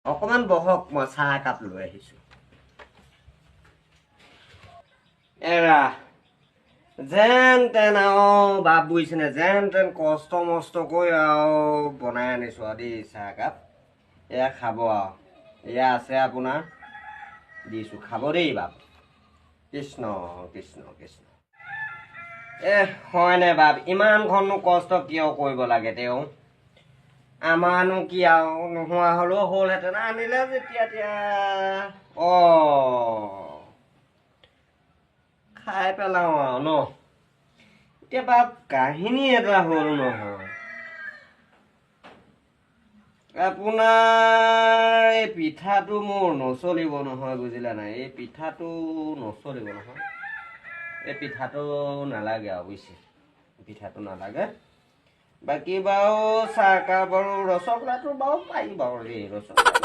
অকমান বহক মই চাহ একাপ লৈ আহিছো এৰা যেন তেন বাপ বুজিছেনে যেন তেন কষ্ট মষ্ট কৰি বনাই আনিছো দেই চাহ একাপ এয়া খাব এয়া আছে আপোনাৰ দিছো খাব দেই বাপ কৃষ্ণ কৃষ্ণ কৃষ্ণ হয়নে বাপ ইমানখননো কষ্ট কিয় কৰিব লাগে তেওঁ আমাৰনো কি নোহোৱা হলেও হ'লহেঁতেন আনিলে যেতিয়া খাই পেলাওঁ ন এতিয়া বাপ কাহিনী এটা হ'ল নহয় আপোনাৰ এই পিঠাটো মোৰ নচলিব নহয় বুজিলা নাই এই পিঠাটো নচলিব নহয় এই পিঠাটো নালাগে বুজিছে পিঠাটো নালাগে বাকী বাৰু চাহকাপ বাৰু ৰসগোল্লাটো বাৰু পাৰি বাৰু দেই ৰসগোল্লা